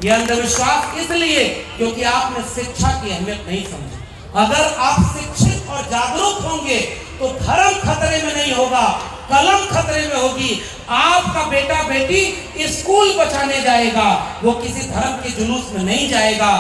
ये अंधविश्वास इसलिए क्योंकि आपने शिक्षा की अहमियत नहीं समझी। अगर आप शिक्षित और जागरूक होंगे तो धर्म खतरे में नहीं होगा, कलम खतरे में होगी। आपका बेटा बेटी स्कूल बचाने जाएगा, वो किसी धर्म के जुलूस में नहीं जाएगा।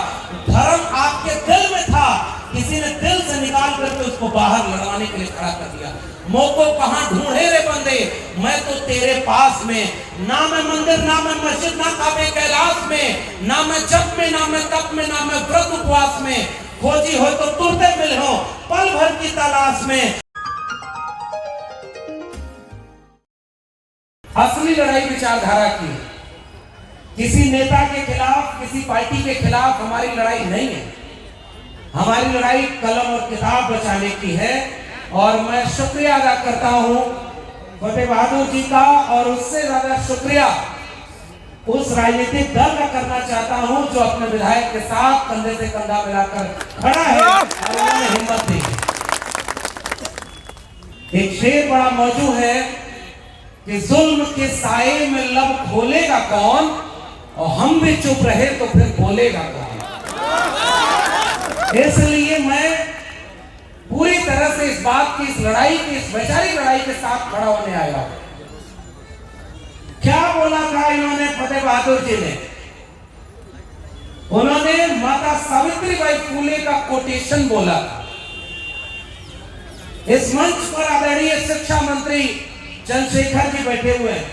धर्म आपके दिल में था, किसी ने दिल से निकाल करके उसको बाहर लड़वाने के लिए खड़ा कर दिया। मौको कहां ढूंढे रे बंदे, मैं तो तेरे पास में। ना मैं मंदिर, ना मैं मस्जिद, ना काबे कैलाश में, ना मैं जप में, ना मैं तप में, ना मैं व्रत उपवास में। खोजी हो तो तुरते मिल हो पल भर की तलाश में। असली लड़ाई विचारधारा की, किसी नेता के खिलाफ, किसी पार्टी के खिलाफ हमारी लड़ाई नहीं है। हमारी लड़ाई कलम और किताब बचाने की है। और मैं शुक्रिया अदा करता हूं फतेह बहादुर जी का, और उससे ज्यादा शुक्रिया उस राजनीतिक दल का करना चाहता हूं जो अपने विधायक के साथ कंधे से कंधा मिलाकर खड़ा है और उन्होंने हिम्मत दी। एक शेर बड़ा मौजूद है कि जुल्म के साए में लब खोलेगा कौन, और हम भी चुप रहे तो फिर बोलेगा कौन। इसलिए मैं पूरी तरह से इस बात की, इस लड़ाई की, इस वैचारिक लड़ाई के साथ खड़ा होने आया हूं। क्या बोला था इन्होंने, फतेह बहादुर जी ने? उन्होंने माता सावित्रीबाई फूले का कोटेशन बोला था। इस मंच पर आदरणीय शिक्षा मंत्री चंद्रशेखर जी बैठे हुए हैं।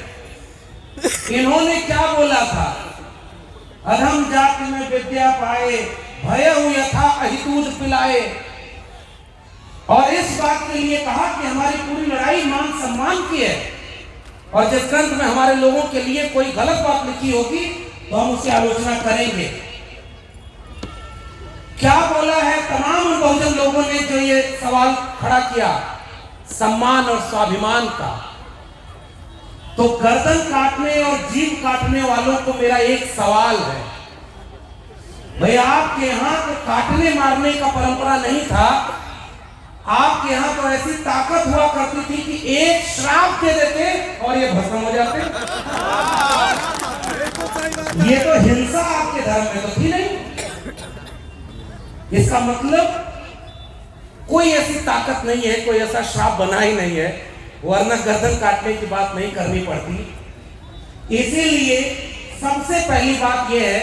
इन्होंने क्या बोला था? अधम जाति में विद्या पाए, भयउ यथा अहितूत पिलाए। और इस बात के लिए कहा कि हमारी पूरी लड़ाई मान सम्मान की है, और जिस ग्रंथ में हमारे लोगों के लिए कोई गलत बात लिखी होगी तो हम उसकी आलोचना करेंगे। क्या बोला है तमाम बहुजन लोगों ने जो ये सवाल खड़ा किया सम्मान और स्वाभिमान का? तो गर्दन काटने और जीभ काटने वालों को मेरा एक सवाल है, भाई आपके यहां तो काटने मारने का परंपरा नहीं था। आपके यहां तो ऐसी ताकत हुआ करती थी कि एक श्राप दे देते और ये भस्म हो जाते। ये तो हिंसा आपके धर्म में तो थी नहीं। इसका मतलब कोई ऐसी ताकत नहीं है, कोई ऐसा श्राप बना ही नहीं है, वरना गर्दन काटने की बात नहीं करनी पड़ती। इसीलिए सबसे पहली बात यह है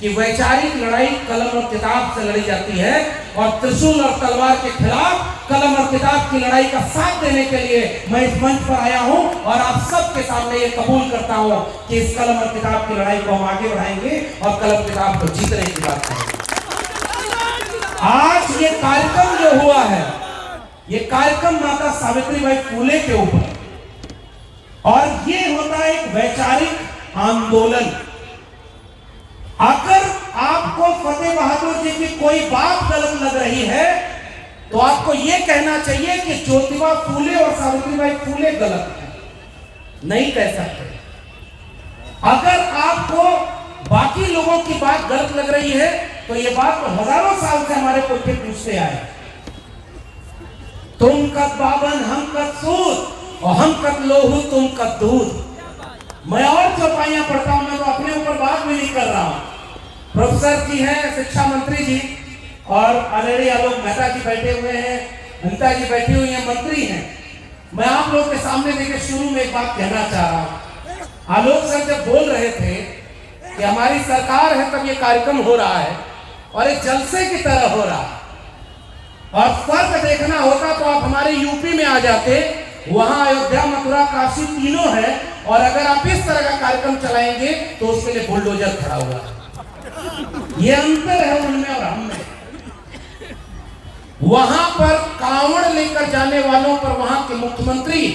कि वैचारिक लड़ाई कलम और किताब से लड़ी जाती है, और त्रिशूल और तलवार के खिलाफ कलम और किताब की लड़ाई का साथ देने के लिए मैं इस मंच पर आया हूं, और आप सबके सामने ये कबूल करता हूं कि इस कलम और किताब की लड़ाई को हम आगे बढ़ाएंगे और कलम किताब को जीतने की बात करेंगे। आज ये कार्यक्रम जो हुआ है, ये कार्यक्रम माता सावित्रीबाई फूले के ऊपर, और ये होता है एक वैचारिक आंदोलन। अगर आपको फतेह बहादुर जी की कोई बात गलत लग रही है तो आपको यह कहना चाहिए कि ज्योतिबा फूले और सावित्रीबाई फूले गलत है, नहीं कह सकते। अगर आपको बाकी लोगों की बात गलत लग रही है तो यह बात तो हजारों साल से हमारे पुरखे पूछते आए। तुम कद बावन हम कद सूद, और हम कद लोहू तुम कद दूध। मैं और चौपाइयां पढ़ता हूं, मैं तो अपने ऊपर बात भी नहीं कर रहा हूं। प्रोफेसर जी हैं, शिक्षा मंत्री जी, और आदरणीय आलोक मेहता जी बैठे हुए हैं, अनिता जी बैठी हुई हैं, मंत्री हैं। मैं आप लोग के सामने देखिए शुरू में एक बात कहना चाह रहा हूं। आलोक सर जब बोल रहे थे कि हमारी सरकार है तब ये कार्यक्रम हो रहा है, और एक जलसे की तरह हो रहा है, और फर्क देखना होता तो आप हमारे यूपी में आ जाते, वहां अयोध्या, मथुरा, काशी तीनों है, और अगर आप इस तरह का कार्यक्रम चलाएंगे तो उसके लिए बुलडोजर खड़ा हुआ है। ये अंतर है उनमें और हम में। वहां पर कांवड़ लेकर जाने वालों पर वहां के मुख्यमंत्री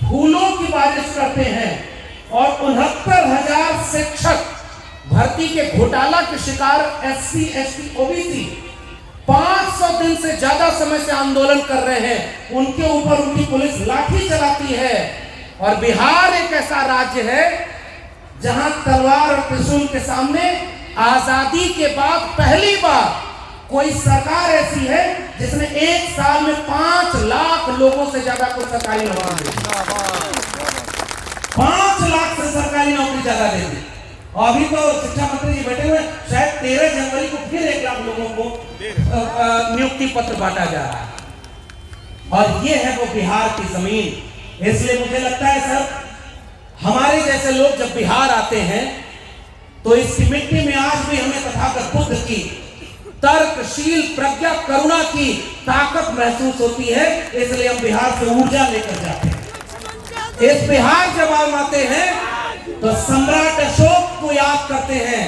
फूलों की बारिश करते हैं, और 69,000 शिक्षक भर्ती के घोटाला के शिकार SC, ST, OBC 500 दिन से ज्यादा समय से आंदोलन कर रहे हैं। उनके ऊपर उनकी पुलिस लाठी चलाती है। और बिहार एक ऐसा राज्य है जहां तलवार और त्रिशूल के सामने आजादी के बाद पहली बार कोई सरकार ऐसी है जिसने एक साल में 5 लाख लोगों से ज्यादा को सरकारी नौकरी दी। 5 लाख से सरकारी नौकरी ज्यादा दे दी। और अभी तो शिक्षा मंत्री जी बैठे हुए नियुक्ति पत्र बांटा जा रहा है, और ये है वो बिहार की जमीन। इसलिए मुझे लगता है सर, हमारे जैसे लोग जब बिहार आते हैं तो इसकी मिट्टी में आज भी हमें तथागत बुद्ध की तर्कशील प्रज्ञा करुणा की ताकत महसूस होती है। इसलिए हम बिहार से ऊर्जा लेकर जाते हैं। इस बिहार जब हम आते हैं तो सम्राट अशोक को याद करते हैं।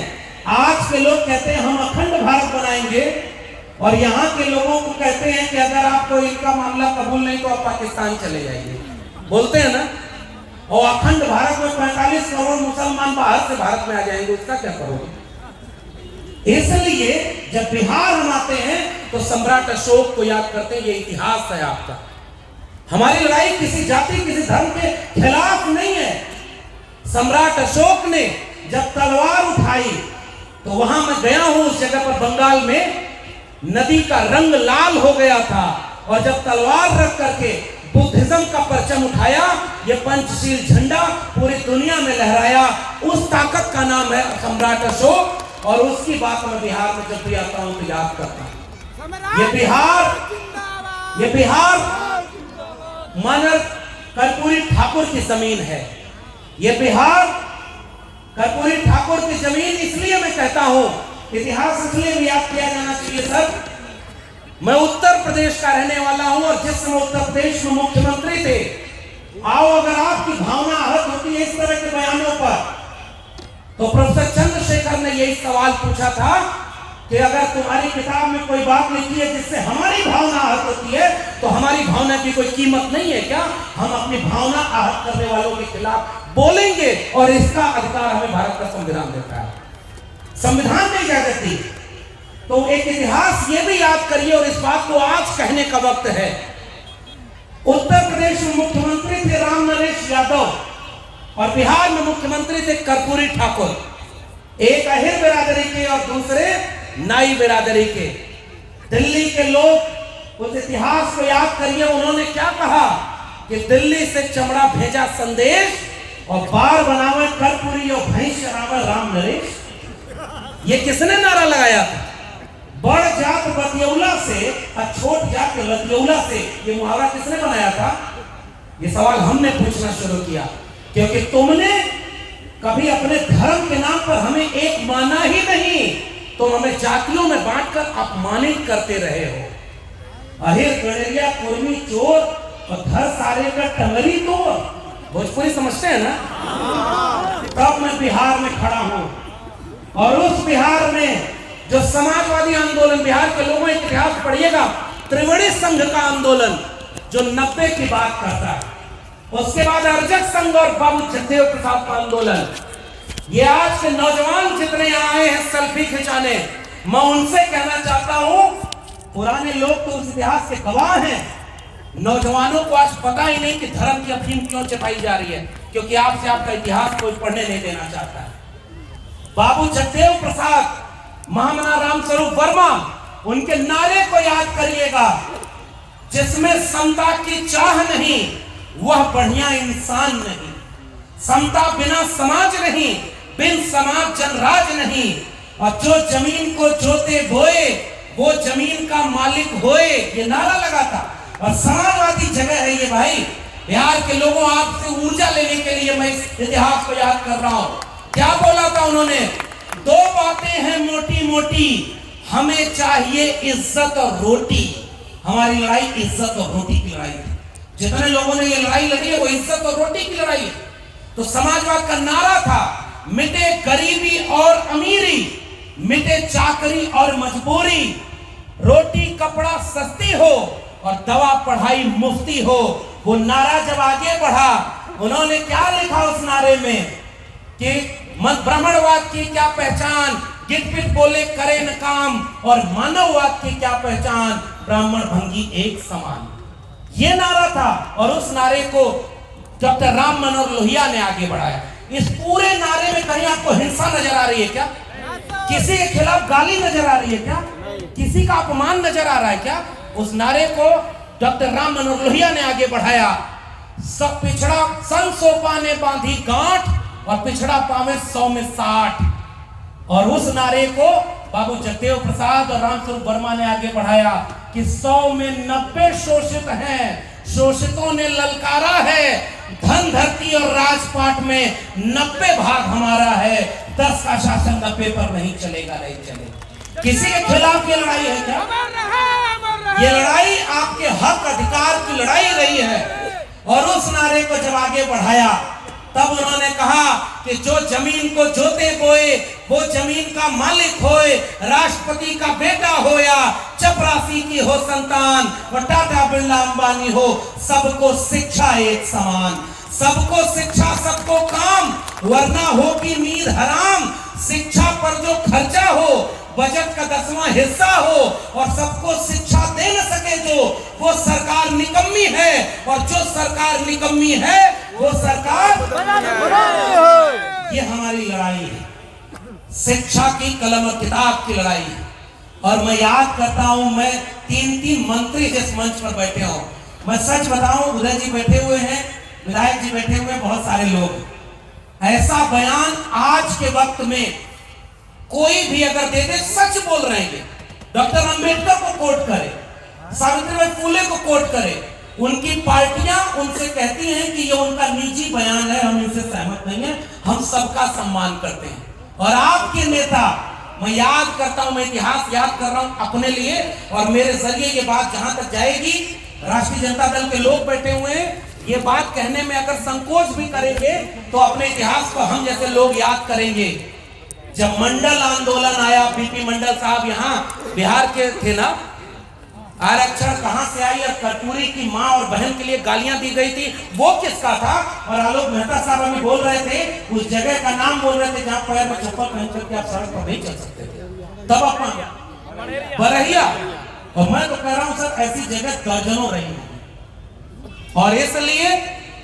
आज के लोग कहते हैं हम अखंड भारत बनाएंगे, और यहाँ के लोगों को कहते हैं कि अगर आपको इनका मामला कबूल नहीं तो आप पाकिस्तान चले जाइए, बोलते हैं ना। और अखंड भारत में 45 करोड़ मुसलमान बाहर से भारत में आ जाएंगे, उसका क्या करोगे? इसलिए जब बिहार हम आते हैं तो सम्राट अशोक को याद करते हैं। ये इतिहास है आपका। हमारी लड़ाई किसी जाति किसी धर्म के खिलाफ नहीं है। सम्राट अशोक ने जब तलवार उठाई तो वहां मैं गया हूं, उस जगह पर बंगाल में नदी का रंग लाल हो गया था, और जब तलवार रख करके बुद्धिज्म का परचम उठाया, ये पंचशील झंडा पूरी दुनिया में लहराया। उस ताकत का नाम है सम्राट अशोक, और उसकी बात मैं बिहार में जब भी आता हूं तो याद करता हूं। ये बिहार मानव कर्पूरी ठाकुर की जमीन है। ये बिहार कर्पूरी ठाकुर की जमीन इसलिए मैं कहता हूं, इतिहास इसलिए भी याद किया जाना चाहिए सर। मैं उत्तर प्रदेश का रहने वाला हूं, और जिस समय उत्तर प्रदेश में मुख्यमंत्री थे, आओ अगर आपकी भावना आहत होती है इस तरह के बयानों पर, तो प्रोफेसर चंद्रशेखर ने यही सवाल पूछा था कि अगर तुम्हारी किताब में कोई बात लिखी है जिससे हमारी भावना आहत होती है, तो हमारी भावना की कोई कीमत नहीं है क्या? हम अपनी भावना आहत करने वालों के खिलाफ बोलेंगे, और इसका अधिकार हमें भारत का संविधान देता है। संविधान ने इजाजत दी। तो एक इतिहास ये भी याद करिए, और इस बात को आज कहने का वक्त है। उत्तर प्रदेश में मुख्यमंत्री थे राम नरेश यादव, और बिहार में मुख्यमंत्री थे कर्पूरी ठाकुर। एक अहिर बिरादरी के और दूसरे नाई बिरादरी के। दिल्ली के लोग उस इतिहास को याद करिए, उन्होंने क्या कहा कि दिल्ली से चमड़ा भेजा संदेश, और बार बनावे कर्पूरी और भैंस चरावे राम नरेश। ये किसने नारा लगाया था? बड़ जात बतियौला से और छोट जात लतियौला से। ये मुहावरा किसने बनाया था? ये सवाल हमने पूछना शुरू किया, क्योंकि तुमने कभी अपने धर्म के नाम पर हमें एक माना ही नहीं, तुम हमें जातियों में बांटकर अपमानित करते रहे हो। अहिर गणरिया कुर्मी चोर और धर सारे का टंगरी तोड़। भोजपुरी समझते हैं ना? तब मैं बिहार में खड़ा हूं, और उस बिहार में जो समाजवादी आंदोलन, बिहार के लोगों का इतिहास पढ़िएगा, त्रिवेणी संघ का आंदोलन जो 90 की बात करता है, उसके बाद अर्जक संघ और बाबू जगदेव प्रसाद का आंदोलन। ये आज के नौजवान जितने आए हैं सेल्फी खिंचाने, मैं उनसे कहना चाहता हूं, पुराने लोग तो उस इतिहास के गवाह हैं। नौजवानों को आज पता ही नहीं कि धर्म की अफीम क्यों चपाई जा रही है, क्योंकि आपसे आपका इतिहास कोई पढ़ने नहीं देना चाहता है। बाबू जगदेव प्रसाद, महामना रामस्वरूप वर्मा, उनके नारे को याद करिएगा, जिसमें समता की चाह नहीं वह बढ़िया इंसान नहीं। समता बिना समाज नहीं, बिन समाज जनराज नहीं। और जो जमीन को जोते बोए वो जमीन का मालिक होए, ये नारा लगा था। और समाजवादी जगह है ये भाई। बिहार के लोगों, आपसे ऊर्जा लेने के लिए मैं इस इतिहास को याद कर रहा हूं। क्या बोला था उन्होंने? दो बातें हैं मोटी मोटी, हमें चाहिए इज्जत और रोटी। हमारी लड़ाई इज्जत और रोटी की लड़ाई है। जितने लोगों ने ये लड़ाई लड़ी है वो इज्जत और रोटी की लड़ाई है। तो समाजवाद का नारा था, मिटे गरीबी और अमीरी, मिटे चाकरी और मजबूरी, रोटी कपड़ा सस्ती हो और दवा पढ़ाई मुफ्ती हो। वो नारा जब आगे बढ़ा, उन्होंने क्या लिखा उस नारे में कि ब्राह्मणवाद की क्या पहचान, गिट-पिट बोले करे न काम, और मानववाद की क्या पहचान, ब्राह्मण भंगी एक समान। ये नारा था, और उस नारे को डॉक्टर राम मनोहर लोहिया ने आगे बढ़ाया। इस पूरे नारे में कहीं आपको हिंसा नजर आ रही है क्या? किसी के खिलाफ गाली नजर आ रही है क्या? किसी का अपमान नजर आ रहा है क्या? उस नारे को डॉक्टर राम मनोहर लोहिया ने आगे बढ़ाया। सब पिछड़ा सन सोपा ने बांधी गांठ, और पिछड़ा पावे 100 में 60। और उस नारे को बाबू जगदेव प्रसाद और रामस्वरूप वर्मा ने आगे बढ़ाया कि 100 में 90 शोषित हैं, शोषितों ने ललकारा है, धन धरती और राजपाट में 90 भाग हमारा है, 10 का शासन 90 पर नहीं चलेगा, नहीं चलेगा। किसी के खिलाफ ये लड़ाई है क्या? ये लड़ाई आपके हक अधिकार की लड़ाई रही है। और उस नारे को जब आगे बढ़ाया तब उन्होंने कहा कि जो जमीन को जोते बोए वो जमीन का मालिक होए, राष्ट्रपति का बेटा हो या चपरासी की हो संतान, व टाटा बिरला अंबानी हो, सबको शिक्षा एक समान, सबको शिक्षा सबको काम, वरना होगी नींद हराम। शिक्षा पर जो खर्चा हो बजट का 10वां हिस्सा हो और सबको शिक्षा दे न सके जो, वो सरकार निकम्मी है, और जो सरकार निकम्मी है वो सरकार। ये हमारी लड़ाई है, शिक्षा की कलम और किताब की लड़ाई है। और मैं याद करता हूं, मैं 3 मंत्री जिस मंच पर बैठे हो, मैं सच बताऊं, उदय जी बैठे हुए हैं, विधायक जी बैठे हुए हैं, बहुत सारे लोग, ऐसा बयान आज के वक्त में कोई भी अगर दे दे, सच बोल रहे हैं, डॉक्टर अंबेडकर को कोट करे, सावित्रीबाई फुले को कोट करे, उनकी पार्टियां उनसे कहती हैं कि ये उनका निजी बयान है, हम इनसे सहमत नहीं है, हम सबका सम्मान करते हैं। और आपके नेता, मैं याद करता हूं, मैं इतिहास याद कर रहा हूं अपने लिए, और मेरे जरिए ये बात जहां तक जाएगी, राष्ट्रीय जनता दल के लोग बैठे हुए हैं, ये बात कहने में अगर संकोच भी करेंगे तो अपने इतिहास को हम जैसे लोग याद करेंगे। जब मंडल आंदोलन आया, बीपी मंडल साहब यहाँ बिहार के थे ना, आरक्षण कहां से आई और कर्पूरी की मां और बहन के लिए गालियां दी गई थी, वो किसका था? और आलोक मेहता साहब हमें बोल रहे थे, उस जगह का नाम बोल रहे थे जहां पैर में चप्पल पहन करके आप सड़क पर नहीं चल सकते थे, तब अपना बरहिया। और मैं तो कह रहा हूं सर, ऐसी जगह दर्जनों रही है, और इसलिए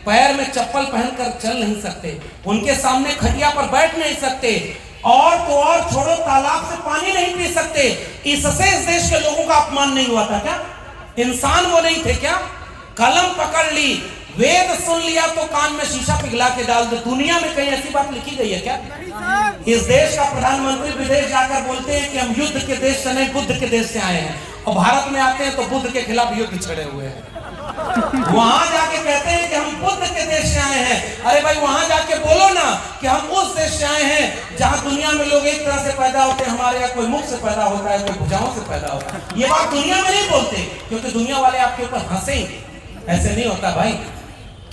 पैर में चप्पल पहनकर चल नहीं सकते, उनके सामने खटिया पर बैठ नहीं सकते, और तो और छोड़ो, तालाब से पानी नहीं पी सकते। इससे इस देश के लोगों का अपमान नहीं हुआ था क्या? इंसान वो नहीं थे क्या? कलम पकड़ ली, वेद सुन लिया तो कान में शीशा पिघला के डाल दो। दुनिया में कहीं ऐसी बात लिखी गई है क्या? इस देश का प्रधानमंत्री विदेश जाकर बोलते हैं कि हम युद्ध के देश से नहीं, बुद्ध के देश से आए हैं, और भारत में आते हैं तो बुद्ध के खिलाफ युद्ध छड़े हुए हैं। वहां जाके कहते हैं कि हम बुद्ध के देश से आए हैं। अरे भाई, वहां जाके बोलो ना कि हम उस देश से आए हैं जहां दुनिया में लोग एक तरह से पैदा होते हैं, हमारे यहाँ कोई मुख से पैदा होता है, कोई भुजाओं से पैदा होता है। ये बात दुनिया में नहीं बोलते, क्योंकि दुनिया वाले आपके ऊपर हंसेंगे। ऐसे नहीं होता भाई।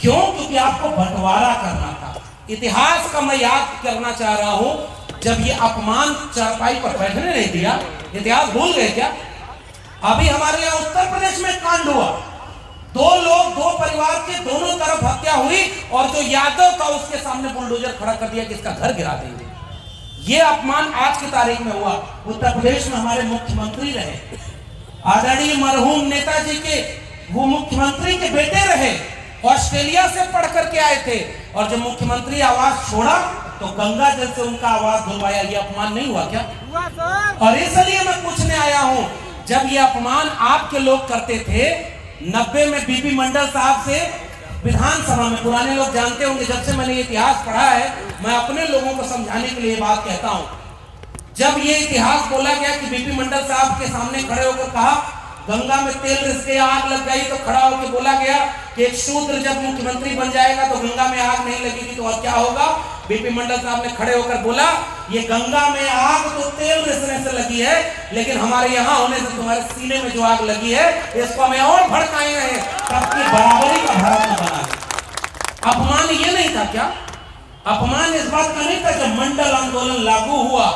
क्यों? क्योंकि आपको बंटवारा करना था। इतिहास का मैं याद करना चाह रहा हूं, जब ये अपमान चारपाई पर बैठने नहीं दिया, इतिहास भूल गए क्या? अभी हमारे यहाँ उत्तर प्रदेश में कांड हुआ, 2 लोग, 2 परिवार के दोनों तरफ हत्या हुई, और जो यादव था उसके सामने बुलडोजर खड़ा कर दिया कि इसका घर गिरा देंगे। ये अपमान आज की तारीख में हुआ। उत्तर प्रदेश में हमारे मुख्यमंत्री रहे, आदरणीय मरहूम नेताजी के वो मुख्यमंत्री के बेटे रहे, ऑस्ट्रेलिया से पढ़ करके आए थे, और जब मुख्यमंत्री आवाज छोड़ा तो गंगा जल से उनका आवाज धुलवाया। ये अपमान नहीं हुआ क्या? और इसलिए मैं पूछने आया हूं, जब ये अपमान आपके लोग करते थे 90 में बीपी मंडल साहब से विधानसभा में, पुराने लोग जानते होंगे, जब से मैंने इतिहास पढ़ा है, मैं अपने लोगों को समझाने के लिए बात कहता हूं। जब ये इतिहास बोला गया कि बीपी मंडल साहब के सामने खड़े होकर कहा गंगा में तेल रिस गया, आग लग गई, तो खड़ा होकर बोला गया कि एक शूद्र जब मुख्यमंत्री बन जाएगा तो गंगा में आग नहीं लगेगी, तो और क्या होगा? बीपी मंडल साहब ने खड़े होकर बोला, ये गंगा में आग तो तेल रिसने से लगी है, लेकिन हमारे यहाँ होने से तुम्हारे सीने में जो आग लगी है, इसको हमें और भड़काए हैं, सबकी बराबरी का भारत में बना। अपमान ये नहीं था क्या? अपमान इस बात का नहीं था जब मंडल आंदोलन लागू हुआ।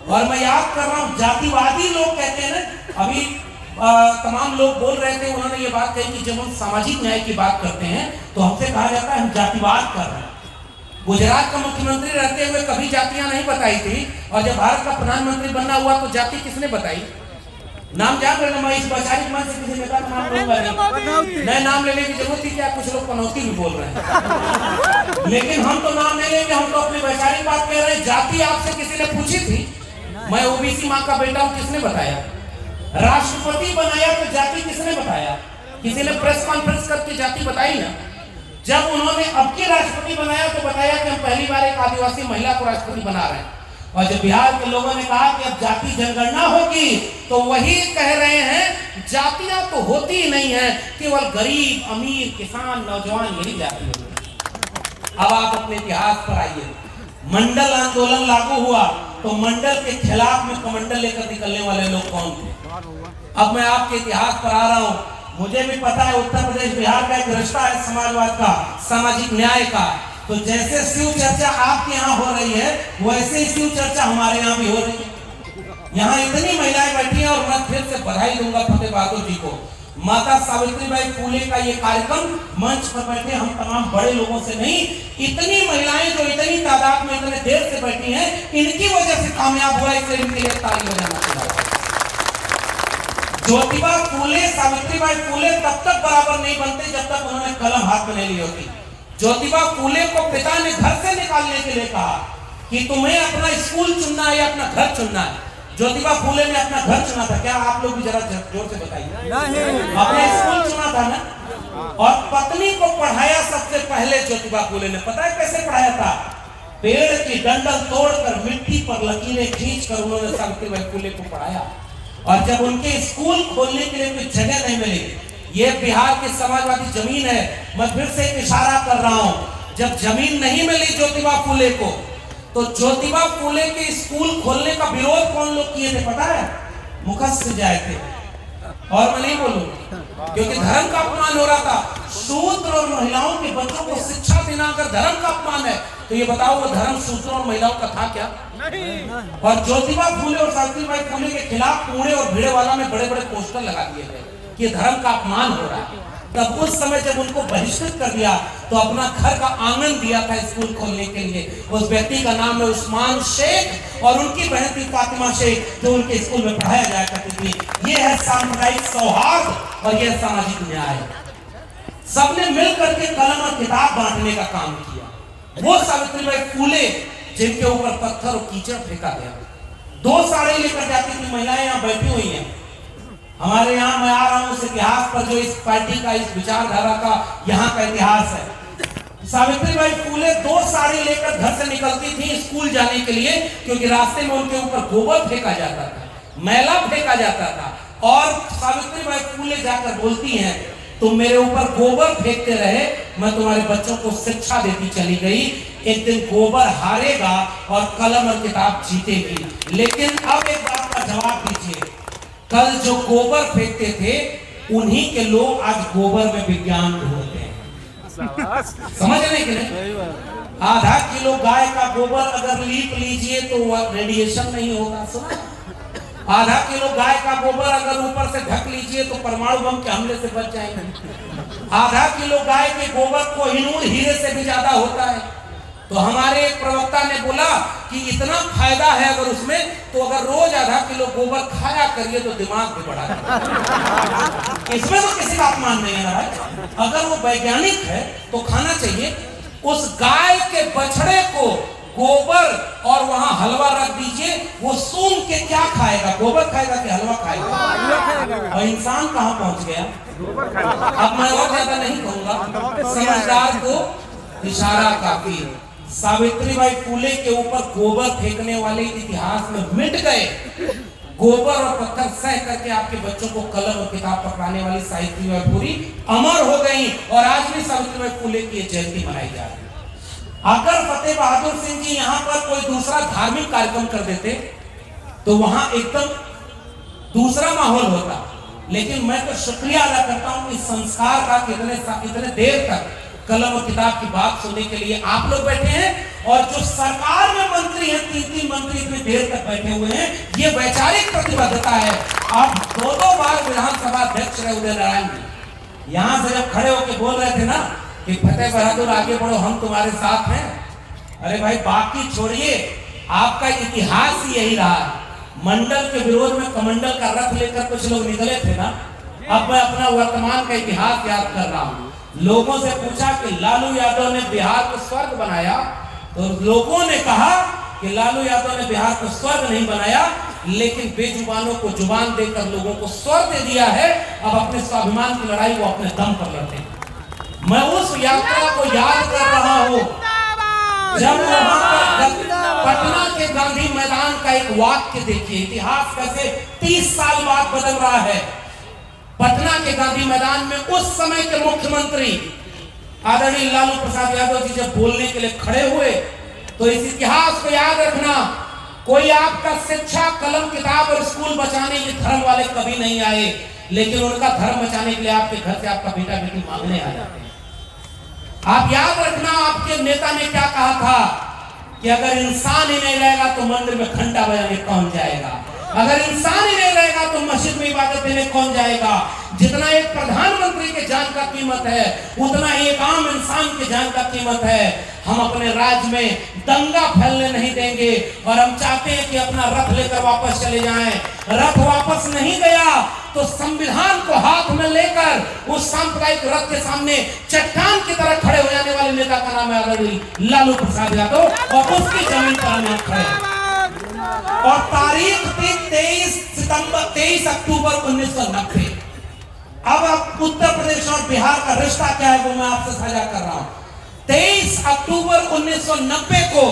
और मैं याद कर रहा हूं, जातिवादी लोग कहते हैं ना, अभी तमाम लोग बोल रहे थे, उन्होंने ये बात कही कि जब हम सामाजिक न्याय की बात करते हैं तो हमसे कहा जाता है हम जातिवाद कर रहे हैं। गुजरात का मुख्यमंत्री रहते हुए कभी जातियां नहीं बताई थी, और जब भारत का प्रधानमंत्री बनना हुआ तो जाति किसने बताई? नाम जान रहे, मैं इस वैचारिक मन से किसी नेता का नाम लूंगा नहीं, नए नाम लेने की जरूरत थी क्या? कुछ लोग पनौती भी बोल रहे हैं, लेकिन हम तो नाम नहीं लेंगे, हम तो अपनी वैचारिक बात कह रहे हैं। जाति आपसे किसी ने पूछी थी? मैं ओबीसी माँ का बेटा हूं, किसने बताया? राष्ट्रपति बनाया तो जाति किसने बताया? किसी ने प्रेस कॉन्फ्रेंस करके जाति बताई ना? जब उन्होंने अब की राष्ट्रपति बनाया तो बताया कि हम पहली बार एक आदिवासी महिला को राष्ट्रपति बना रहे हैं। और जब बिहार के लोगों ने कहा कि अब जाति जनगणना होगी, तो वही कह रहे हैं जातियां तो होती ही नहीं है, केवल गरीब, अमीर, किसान, नौजवान यही जाति होती। अब आप अपने इतिहास पर आइए। मंडल आंदोलन लागू हुआ तो मंडल के खिलाफ में कमंडल लेकर निकलने वाले लोग कौन थे? अब मैं आपके इतिहास पर आ रहा हूं। मुझे भी पता है उत्तर प्रदेश बिहार का एक रिश्ता है समाजवाद का, सामाजिक न्याय का। तो जैसे शिव चर्चा आपके यहाँ हो रही है, वैसे ही शिव चर्चा हमारे यहाँ भी हो रही है। यहाँ इतनी महिलाएं बैठी हैं और मैं फिर से बधाई दूंगा फतेह बहादुर जी को। माता सावित्रीबाई फुले का ये कार्यक्रम मंच पर बैठे हम तमाम बड़े लोगों से नहीं, इतनी महिलाएं जो इतनी तादाद में इतने देर से बैठी हैं, इनकी वजह से कामयाब हुआ। इसलिए इनके लिए ताली बजाना चाहिए। ज्योतिबा फुले, सावित्रीबाई फुले तब तक बराबर नहीं बनते जब तक उन्होंने कलम हाथ में नहीं ली होती। ज्योतिबा फुले को पिता ने घर से निकालने के लिए कहा कि तुम्हें अपना स्कूल चुनना है या अपना घर चुनना है। ज्योतिबा फुले ने अपना घर चुना था। क्या आप लोग भी जरा जोर से बताइए? अपना स्कूल चुना था ना। और पत्नी को पढ़ाया सबसे पहले ज्योतिबा फुले ने। पता है कैसे पढ़ाया था? पेड़ की डंडल तोड़कर मिट्टी पर लकीरें खींचकर उन्होंने सावित्रीबाई फुले को पढ़ाया। और जब उनके स्कूल खोलने के लिए कोई जगह नहीं मिली, ये बिहार की समाजवादी जमीन है, मैं फिर से एक इशारा कर रहा हूं, जब जमीन नहीं मिली ज्योतिबा फुले को, तो ज्योतिबा फुले के स्कूल खोलने का विरोध कौन लोग किए थे पता है? मुखस्य जाए थे। और मैं नहीं बोलूंगा क्योंकि धर्म का अपमान हो रहा था। शूद्र और महिलाओं के बच्चों को शिक्षा देना अगर धर्म का अपमान है, तो ये बताओ वो धर्म शूद्रों और महिलाओं का था क्या? नहीं। और ज्योतिबा फुले और सावित्रीबाई फुले के खिलाफ पुणे और भिड़ेवाला में बड़े बड़े पोस्टर लगा दिए गए कि धर्म का अपमान हो रहा है। तब उस समय जब उनको बहिष्कृत कर दिया, तो अपना घर का आंगन दिया था स्कूल खोलने के लिए। उस व्यक्ति का नाम है उस्मान शेख और उनकी बहन थी फातिमा शेख, जो उनके स्कूल में पढ़ाया जाया करती थी। ये है सांप्रदायिक सौहार्द और यह सामाजिक न्याय। सबने मिलकर के कलम और किताब बांटने का काम किया। वो सावित्रीबाई फुले जिनके ऊपर पत्थर और कीचड़ फेंका गया, 2 साड़ी लेकर जाती थी। महिलाएं यहाँ बैठी हुई हैं। हमारे यहाँ मैं आ रहा हूं उस इतिहास पर, जो इस पार्टी का, इस विचारधारा का यहाँ का इतिहास है। सावित्रीबाई फुले 2 साड़ी लेकर घर से निकलती थी स्कूल जाने के लिए, क्योंकि रास्ते में उनके ऊपर गोबर फेंका जाता था, मैला फेंका जाता था। और सावित्रीबाई फुले जाकर बोलती हैं, तुम मेरे ऊपर गोबर फेंकते रहे, मैं तुम्हारे बच्चों को शिक्षा देती चली गई। एक दिन गोबर हारेगा और कलम और किताब जीतेगी। लेकिन अब एक बात का जवाब दीजिए, कल जो गोबर फेंकते थे उन्हीं के लोग आज गोबर में विज्ञान ढूंढते हैं। समझ रहे कि नहीं? आधा किलो गाय का गोबर अगर लीप लीजिए तो वह रेडिएशन नहीं होगा। सुना? आधा किलो गाय का गोबर अगर ऊपर से ढक लीजिए तो परमाणु बम के हमले से बच जाएंगे। आधा किलो गाय के गोबर कोहिनूर हीरे से भी ज्यादा होता है। तो हमारे एक प्रवक्ता ने बोला कि इतना फायदा है अगर उसमें, तो अगर रोज आधा किलो गोबर खाया करिए तो दिमाग भी बढ़ा। इसमें तो किसी का अपमान नहीं है। अगर वो वैज्ञानिक है तो खाना चाहिए। उस गाय के बछड़े को गोबर और वहां हलवा रख दीजिए, वो सूंघ के क्या खाएगा? गोबर खाएगा कि हलवा खाएगा? और इंसान कहां पहुंच गया? अब मैं और ज्यादा नहीं कहूंगा, समझदार को इशारा काफी है। सावित्रीबाई फुले के ऊपर गोबर फेंकने वाले इतिहास में मिट गए। गोबर और पत्थर सह करके आपके बच्चों को कलम और किताब पकड़ाने वाली सावित्रीबाई फुले अमर हो गई। और आज भी सावित्रीबाई फुले की जयंती मनाई जा रही है। अगर फतेह बहादुर सिंह जी यहाँ पर कोई दूसरा धार्मिक कार्यक्रम कर देते तो वहां एकदम दूसरा माहौल होता। लेकिन मैं तो शुक्रिया अदा करता हूं कि संस्कार का कितने देर तक कलम और किताब की बात सुनने के लिए आप लोग बैठे हैं। और जो सरकार में मंत्री हैं, 3 मंत्री इतनी देर तक बैठे हुए हैं, ये वैचारिक प्रतिबद्धता है। आप 2 बार विधानसभा अध्यक्ष रहे उदय नारायण जी, यहां से जब खड़े होकर बोल रहे थे ना कि फतेह बहादुर आगे बढ़ो, हम तुम्हारे साथ हैं। अरे भाई बाकी छोड़िए, आपका इतिहास ही यही रहा है। मंडल के विरोध में कमंडल का रथ लेकर कुछ लोग निकले थे ना। अब मैं अपना वर्तमान का इतिहास याद कर रहा हूं। लोगों से पूछा कि लालू यादव ने बिहार को स्वर्ग बनाया, तो लोगों ने कहा कि लालू यादव ने बिहार को स्वर्ग नहीं बनाया, लेकिन बेजुबानों को जुबान देकर लोगों को स्वर्ग दे दिया है। अब अपने स्वाभिमान की लड़ाई वो अपने दम पर लड़ते हैं। मैं उस यात्रा को याद कर रहा हूं। जब पटना के गांधी मैदान का एक वाक्य देखिए, इतिहास कैसे 30 साल बाद बदल रहा है। पटना के गांधी मैदान में उस समय के मुख्यमंत्री आदरणीय लालू प्रसाद यादव जी जब बोलने के लिए खड़े हुए, तो इस इतिहास को याद रखना, कोई आपका शिक्षा कलम किताब और स्कूल बचाने ये धर्म वाले कभी नहीं आए, लेकिन उनका धर्म बचाने के लिए आपके घर से आपका बेटा बेटी मांगने आ जाते हैं। आप याद रखना, आपके नेता ने क्या कहा था कि अगर इंसान ही नहीं रहेगा तो मंदिर में घंटा बजाने कौन जाएगा, अगर इंसान ही नहीं रहेगा तो मस्जिद में इबादत देने कौन जाएगा। जितना एक प्रधानमंत्री के जान का कीमत है, उतना ही एक आम इंसान के जान का कीमत है। हम अपने राज्य में दंगा फैलने नहीं देंगे और हम चाहते हैं कि अपना रथ लेकर वापस चले जाएं। रथ वापस नहीं गया तो संविधान को हाथ में लेकर उस सांप्रदायिक रथ के सामने चट्टान की तरह खड़े हो जाने वाले नेता का नाम है आदरणीय लालू प्रसाद यादव, और उसकी जमीन पर हम खड़े। और तारीख थी 23 अक्टूबर 1990। अब उत्तर प्रदेश और बिहार का रिश्ता क्या है वो मैं आपसे साझा कर रहा हूं। 23 अक्टूबर 1990 को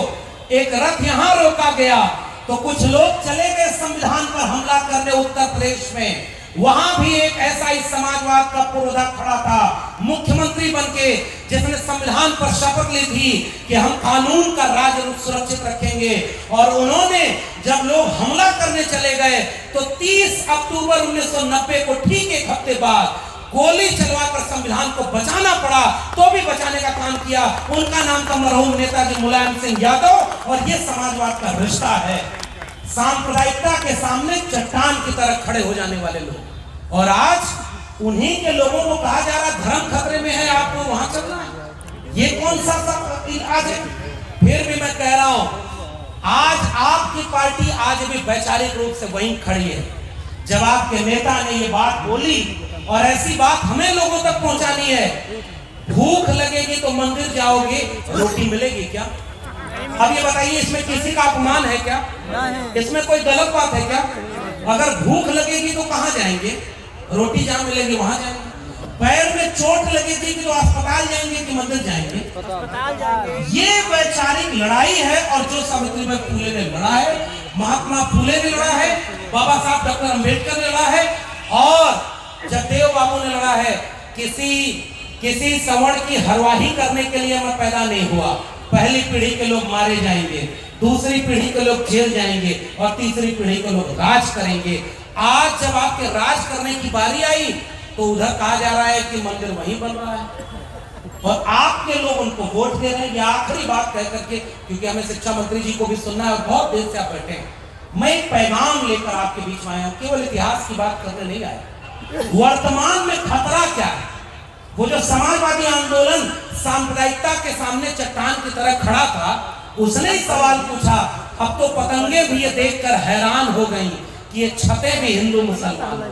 एक रथ यहां रोका गया तो कुछ लोग चले गए संविधान पर हमला करने उत्तर प्रदेश में। वहां भी एक ऐसा ही समाजवाद का पुरोधा खड़ा था, मुख्यमंत्री बनके, जिसने संविधान पर शपथ ली थी कि हम कानून का राज सुरक्षित रखेंगे। और उन्होंने जब लोग हमला करने चले गए तो 30 अक्टूबर 1990 को ठीक एक हफ्ते बाद गोली चलवाकर संविधान को बचाना पड़ा, तो भी बचाने का काम किया। उनका नाम था मरहूम नेताजी मुलायम सिंह यादव। और ये समाजवाद का रिश्ता है, सांप्रदायिकता के सामने चट्टान की तरह खड़े हो जाने वाले लोग। और आज उन्हीं के लोगों को कहा जा रहा धर्म खतरे में है, आपको वहां चलना है। ये कौन सा इलाज है? फिर भी मैं कह रहा हूं, आज आपकी पार्टी आज भी वैचारिक रूप से वहीं खड़ी है। जब आपके नेता ने ये बात बोली, और ऐसी बात हमें लोगों तक पहुंचानी है, भूख लगेगी तो मंदिर जाओगे, रोटी मिलेगी क्या? अब ये बताइए, इसमें किसी का अपमान है क्या? इसमें कोई गलत बात है क्या? अगर भूख लगेगी तो कहां जाएंगे? रोटी जहां मिलेगी वहां जाएंगे। पैर में चोट लगेगी तो अस्पताल जाएंगे कि मंदिर जाएंगे? ये वैचारिक लड़ाई है। और जो सावित्रीबाई फुले ने लड़ा है, महात्मा फुले ने लड़ा है, बाबा साहब डॉक्टर अम्बेडकर ने लड़ा है, और जगदेव बाबू ने लड़ा है। किसी सवर्ण की हरवाही करने के लिए मैं पैदा नहीं हुआ। पहली पीढ़ी के लोग मारे जाएंगे, दूसरी पीढ़ी के लोग जेल जाएंगे, और तीसरी पीढ़ी के लोग राज करेंगे। आज जब आपके राज करने की बारी आई तो उधर कहा जा रहा है कि मंदिर वहीं बन रहा है, और आपके लोग उनको वोट दे रहे हैं। ये आखिरी बात कह करके, क्योंकि हमें शिक्षा मंत्री जी को भी सुनना है और बहुत देर से आप बैठे हैं, मैं एक पैगाम लेकर आपके बीच में आया हूं। केवल इतिहास की बात करने नहीं आया। वर्तमान में खतरा क्या है? वो जो समाजवादी आंदोलन सांप्रदायिकता के सामने चट्टान की तरह खड़ा था, उसने ही सवाल पूछा। अब तो पतंगे भी ये देखकर हैरान हो गई कि ये छते भी हिंदू मुसलमान।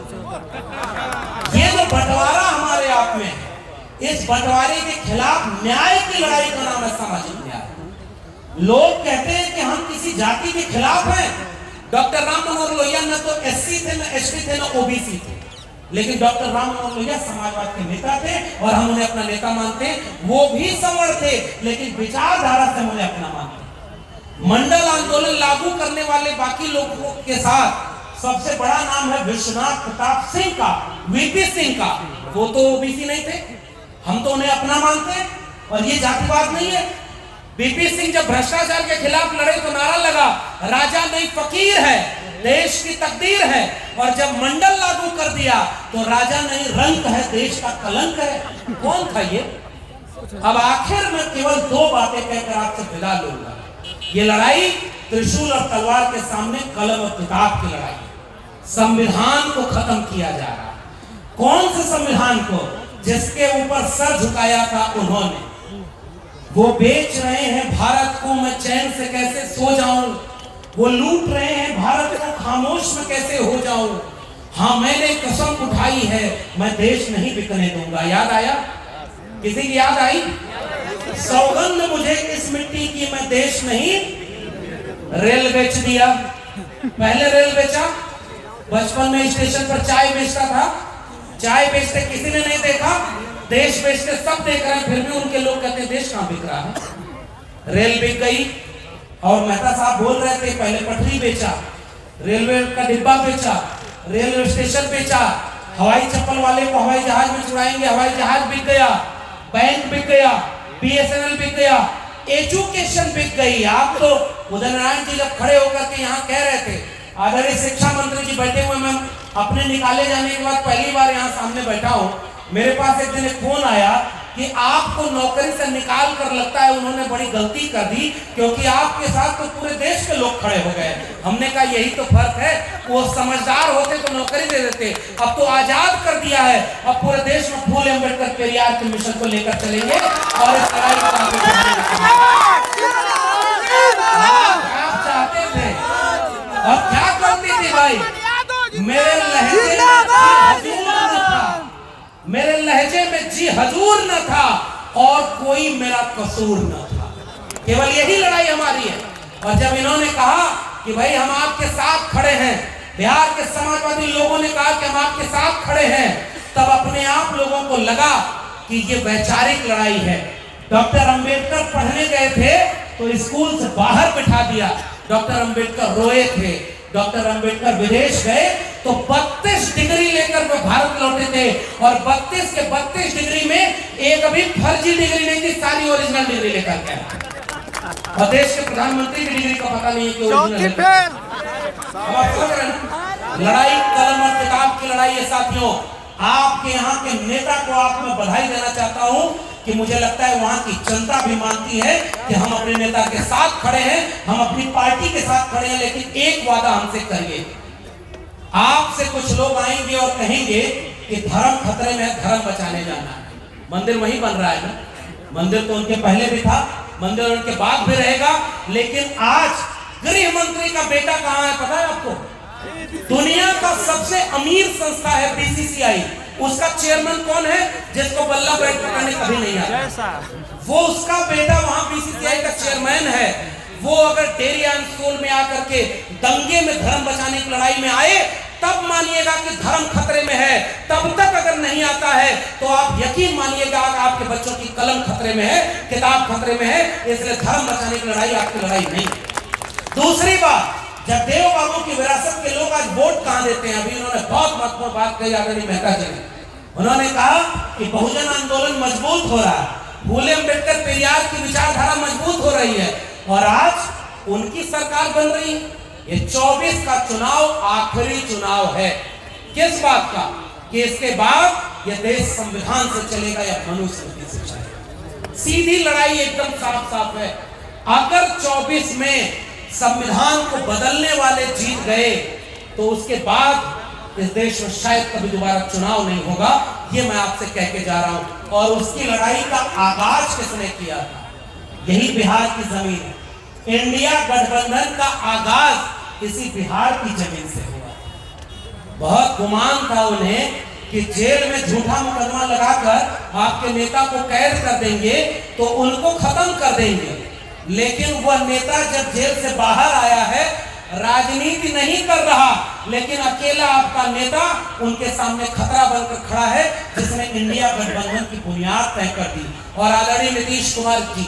ये जो बंटवारा हमारे आप में, इस बंटवारे के खिलाफ न्याय की लड़ाई का नाम है सामाजिक न्याय। लोग कहते हैं कि हम किसी जाति के खिलाफ हैं। डॉक्टर राम मनोहर लोहिया न तो एससी थे, न एसटी थे, न ओबीसी थे, लेकिन डॉक्टर राम मनोहर लोहिया समाजवाद के नेता थे और हम उन्हें अपना नेता मानते हैं। वो भी सवर्ण थे, लेकिन विचारधारा से उन्हें अपना मानते हैं। मंडल आंदोलन लागू करने वाले बाकी लोगों के साथ सबसे बड़ा नाम है विश्वनाथ प्रताप सिंह का, वीपी सिंह का। वो तो ओबीसी नहीं थे, हम तो उन्हें अपना मानते हैं, और ये जातिवाद नहीं है। वीपी सिंह जब भ्रष्टाचार के खिलाफ लड़े तो नारा लगा, राजा नहीं फकीर है, देश की तकदीर है। और जब मंडल लागू कर दिया तो राजा नहीं रंक है, देश का कलंक है। कौन था ये? अब आखिर में केवल दो बातें कहकर आपसे विदा लूंगा। ये लड़ाई त्रिशूल और तलवार के सामने कलम और किताब की लड़ाई। संविधान को खत्म किया जा रहा है। कौन से संविधान को? जिसके ऊपर सर झुकाया था उन्होंने। वो बेच रहे हैं भारत को, मैं चैन से कैसे सो जाऊं। वो लूट रहे हैं भारत को, खामोश में कैसे हो जाऊं। हाँ, मैंने कसम उठाई है, मैं देश नहीं बिकने दूंगा। याद आया? किसी की याद आई? सौगंध मुझे इस मिट्टी की, मैं देश नहीं। रेल बेच दिया। पहले रेल बेचा, बचपन में स्टेशन पर चाय बेचता था, चाय बेचते किसी ने नहीं देखा, देश बेचते सब देख रहे हैं, फिर भी उनके लोग कहते हैं देश कहां बिक रहा है। रेल बिक गई और मेहता साहब बोल रहे थे पहले पटरी बेचा, रेलवे का डिब्बा बेचा, रेलवे स्टेशन बेचा, हवाई चप्पल वाले को हवाई जहाज में चुराएंगे, हवाई जहाज बिक गया, बैंक बिक गया, BSNL बिक गया, एजुकेशन बिक गई। आप तो उदय नारायण जी जब खड़े होकर के यहाँ कह रहे थे, आदरणीय शिक्षा मंत्री जी बैठे हुए, मैं अपने निकाले जाने के बाद पहली बार यहाँ सामने बैठा हूँ। मेरे पास एक दिन एक फोन आया कि आपको नौकरी से निकाल कर लगता है उन्होंने बड़ी गलती कर दी, क्योंकि आपके साथ तो पूरे देश के लोग खड़े हो गए। हमने कहा यही तो फर्क है, वो समझदार होते तो नौकरी दे देते, अब तो आजाद कर दिया है, अब पूरे देश में फूले अम्बेडकर पेरियार के मिशन को लेकर चलेंगे और इस लड़ाई को आगे बढ़ाएंगे। आप चाहते थे और क्या करती थी भाई, मेरे लहजे में जी हजूर न था और कोई मेरा कसूर न था। केवल यही लड़ाई हमारी है। और जब इन्होंने कहा कि भाई हम आपके साथ खड़े हैं, बिहार के समाजवादी लोगों ने कहा कि हम आपके साथ खड़े हैं, तब अपने आप लोगों को लगा कि ये वैचारिक लड़ाई है। डॉक्टर अंबेडकर पढ़ने गए थे तो स्कूल से बाहर बिठा दिया, डॉक्टर अंबेडकर रोए थे। डॉक्टर अंबेडकर विदेश गए तो 32 डिग्री लेकर वो भारत लौटे थे और 32 के 32 डिग्री में एक अभी फर्जी डिग्री नहीं थी, सारी ओरिजिनल डिग्री लेकर गए। और देश के प्रधानमंत्री की डिग्री का पता नहीं है कि ओरिजिनल है। लड़ाई कलम और किताब की लड़ाई है साथियों। आपके यहाँ के नेता को आप मैं बधाई देना चाहता हूँ कि मुझे लगता है वहां की जनता भी मानती है कि हम अपने नेता के साथ खड़े हैं, हम अपनी पार्टी के साथ खड़े हैं। लेकिन एक वादा हमसे करिए, आपसे कुछ लोग आएंगे और कहेंगे कि धर्म खतरे में है, धर्म बचाने जाना है। मंदिर वहीं बन रहा है ना, मंदिर तो उनके पहले भी था, मंदिर उनके बाद भी रहेगा। लेकिन आज गृह मंत्री का बेटा कहाँ है पता है आपको? दुनिया का सबसे अमीर संस्था है BCCI, उसका चेयरमैन कौन है? जिसको बल्ला बैठ पकड़ने कभी नहीं आता, वो उसका बेटा वहां BCCI का चेयरमैन है। वो अगर डेरी एंड सोल में आकर के दंगे में धर्म बचाने की लड़ाई में आए तब मानिएगा कि धर्म खतरे में है। तब तक अगर नहीं आता है तो आप यकीन मानिएगा कि आपके बच्चों की कलम खतरे में है, किताब खतरे में है। इसलिए धर्म बचाने की लड़ाई आपकी लड़ाई नहीं। दूसरी बात, जब देव बाबू की विरासत के लोग आज वोट कहां देते हैं, अभी उन्होंने बहुत महत्वपूर्ण बात कही आदरणीय मेहता जी ने। उन्होंने कहा कि बहुजन आंदोलन मजबूत हो रहा है, फूले अम्बेडकर पेरियार की विचारधारा मजबूत हो रही है और आज उनकी सरकार बन रही है। ये 24 का चुनाव आखिरी चुनाव है। किस बात का? कि इसके बाद ये देश संविधान से चलेगा या मनुस्मृति से चलेगा। सीधी लड़ाई एकदम साफ साफ है। अगर 24 में संविधान को बदलने वाले जीत गए तो उसके बाद इस देश में शायद कभी दोबारा चुनाव नहीं होगा। ये मैं आपसे कह के जा रहा हूं। और उसकी लड़ाई का आगाज किसने किया था? यही बिहार की जमीन है। इंडिया गठबंधन का आगाज इसी बिहार की जमीन से हुआ। बहुत गुमान था उन्हें कि जेल में झूठा मुकदमा लगाकर आपके नेता को कैद कर देंगे तो उनको खत्म कर देंगे। लेकिन वह नेता जब जेल से बाहर आया है, राजनीति नहीं कर रहा, लेकिन अकेला आपका नेता उनके सामने खतरा बनकर खड़ा है, जिसने इंडिया गठबंधन की बुनियाद तय कर दी। और आदरणीय नीतीश कुमार जी,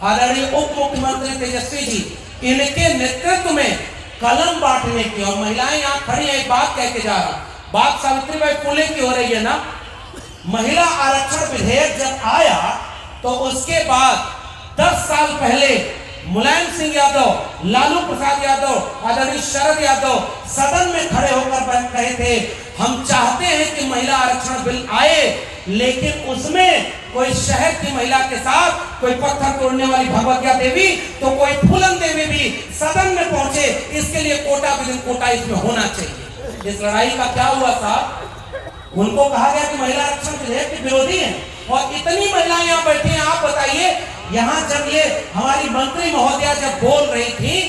आदरणीय उप मुख्यमंत्री तेजस्वी जी, इनके नेतृत्व में कलम बांटने की, और महिलाएं यहाँ खड़ी है, एक बात कह के जा रहा, बात सावित्रीबाई फुले की हो रही है ना। महिला आरक्षण विधेयक जब आया तो उसके बाद 10 साल पहले मुलायम सिंह यादव, लालू प्रसाद यादव, आदरणीय शरद यादव सदन में खड़े होकर कहे थे हम चाहते हैं कि महिला आरक्षण बिल आए, लेकिन उसमें कोई शहर की महिला के साथ कोई पत्थर तोड़ने वाली भगवतिया देवी तो कोई फूलन देवी भी सदन में पहुंचे, इसके लिए कोटा विदिन कोटा इसमें होना चाहिए। इस लड़ाई का क्या हुआ साहब? उनको कहा गया कि महिला आरक्षण विधेयक के विरोधी हैं और इतनी महिलाएं यहाँ बैठी हैं। आप बताइए, यहाँ जब ये हमारी मंत्री महोदया जब बोल रही थी